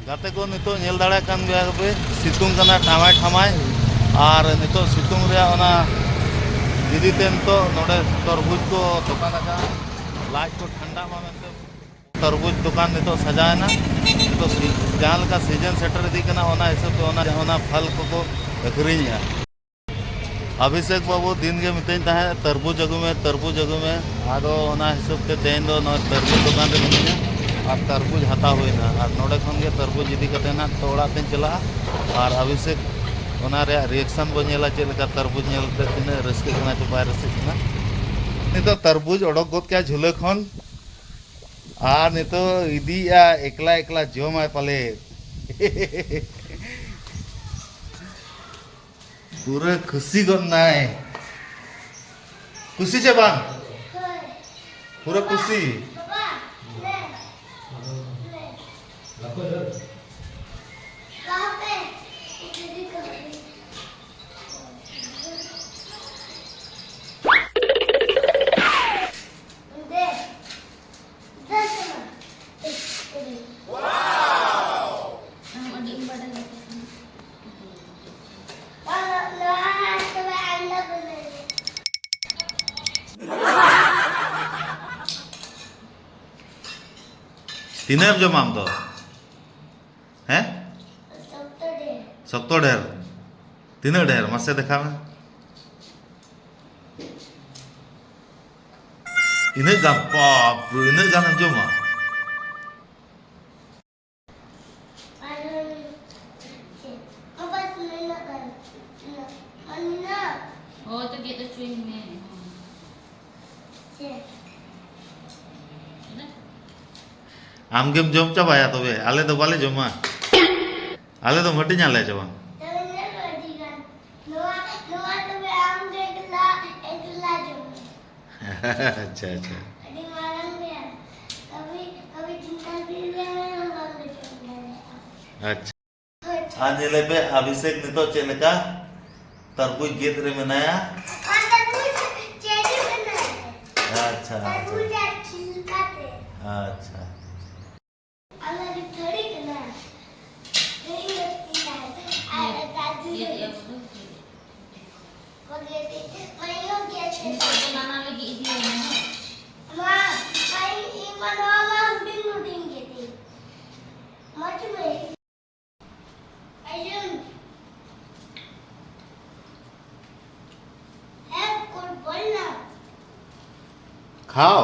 गाते को नितो नेल दाड़ा कान गया पे सितुंग कना ठामाय ठामाय और नितो सितुंग रे ओना दीदी तेन तो नोडे तरबूज को दुकान का लाज को ठंडा मा मेनते तरबूज दुकान नितो सजायना तो जहाँ का सीजन सेटर दी कना ओना हिसाब तो ओना फल को अखरीनिया अभिषेक बाबू दिन के मितें तरबूज अगु में आदो ओना हिसाब ते तेन दो तरबूज दुकान रे मिनिया और तरबूज हता हुईना और नोडे खन के तरबूज इदी कते ना तो ओड़ा तेन चला और अभिषेक ओना रे रिएक्शन बो नेला चेल का तरबूज नेलते तिना रस्के कना च बाय रस्के कना नितो तरबूज ओडक गोद क्या झुले खन और नितो इदिया एकला एकला जोमाय पाले पूरे खुशी करनाय खुशी से बांग पूरा खुशी तीन जो माम तो हैं सख्तो ढेर तीन ढेर मसे देखा में इन्हें गान पाप इन्हें गान जो मां तो gitu cuingnya. आम गेम जम चाबाया तबे आले तो बाले जमा आले तो मटी नाले चाबा अच्छा अच्छा अच्छा आज ले पे अभिषेक नितो चेलका तरबूज गेद रे मनाया अच्छा अच्छा खाओ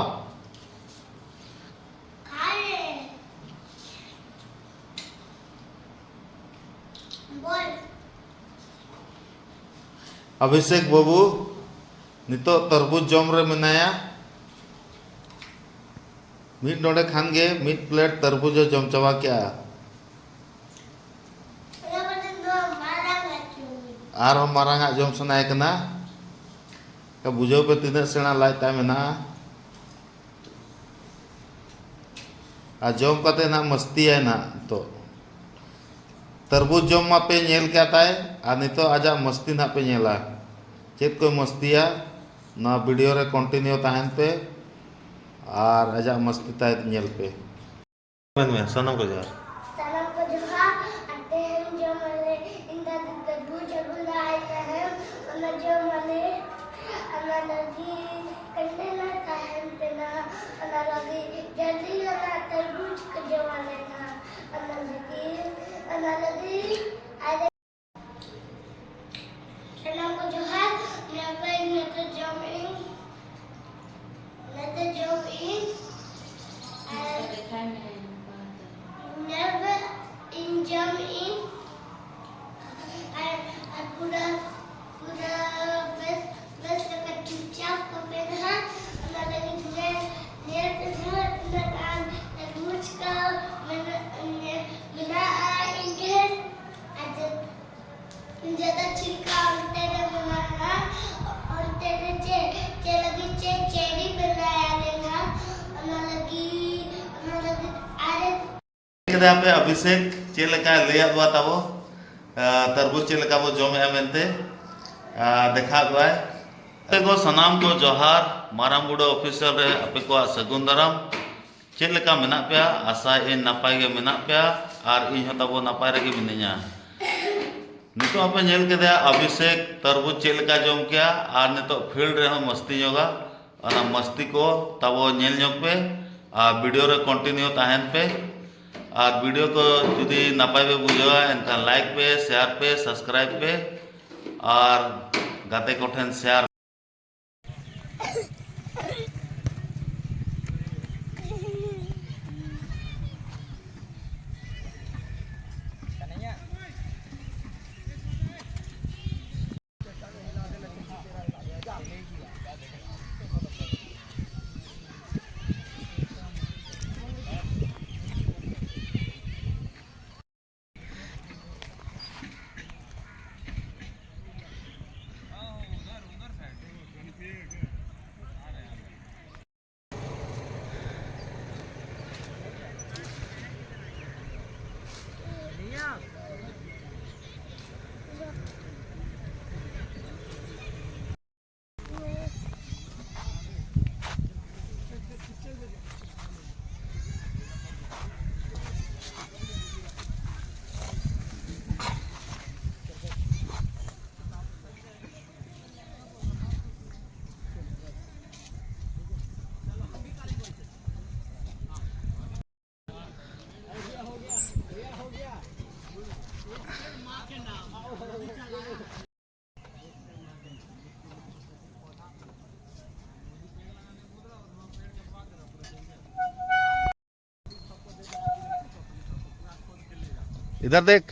अभिषेक बाबू नितो तरबूज जम रे मनाया मिट नोडे खान गे मिट प्लेट तरबूज जम चाबा क्या आर हम मारांगा जम सनाय कना का बुझो पे तीन सेना लाइता मेना आ जम कते ना मस्ती है ना तो तरबूज जम मा पे नेल क्या ताय आ नितो आजा मस्ती ना पे नेला चेत कोई मस्तिया ना वीडियो रे कंटिन्यू ताहन पे और आजा मस्ती ताय नेल पे में सनम को यार पे अभिषेक चेलका ले बताबो तरबूज चेलका बो जमे मेनते देखा गए को सनाम को जोहार माराम बुड़ो ऑफिसर रे आपे को सगुन दाराम चेक लेका मेना पे आशा इन नापाय गे मेना पे और इन हो तबो नापाय रगे मिनिया नितो आपे नेल केदे अभिषेक तरबूज चेक लेका जम किया और नितो फील्ड रे हो मस्ती जोगा और मस्ती को तबो नेल जोग पे और वीडियो रे कंटिन्यू ताहेन पे और वीडियो को जुदी नापाय पे बुझवा एनखान लाइक पे शेयर पे सब्सक्राइब पे और गाते कोठेन शेयर इधर देख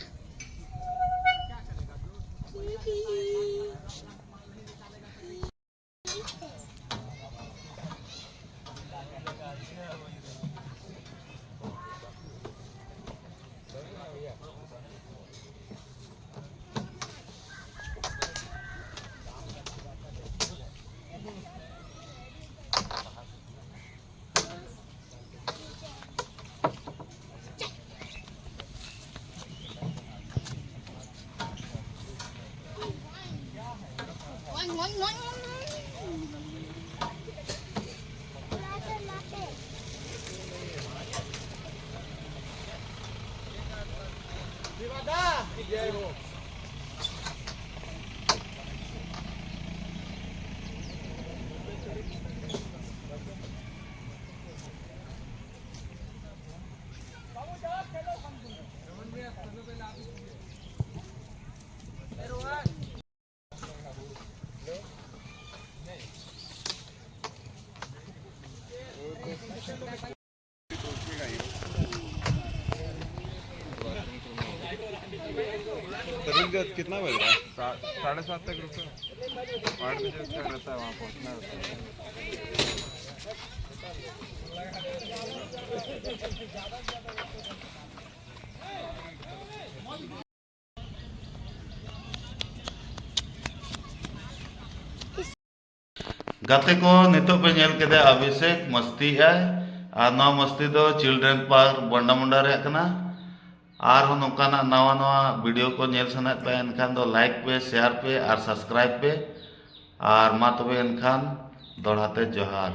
कितना बज रहा है? 7:30 तक रुको। 8 बजे तक रहता है, वहाँ पहुँचना रहता है। गाते को नितो पे नेल केदे अभिषेक मस्ती है और ना मस्ती दो चिल्ड्रन पार्क बंडा मुंडा रे कना और हो नोकाना नवा नवा वीडियो को नेल सना पे एनखान दो लाइक पे शेयर पे और सब्सक्राइब पे और मा तबे एनखान दोड़ाते जोहार।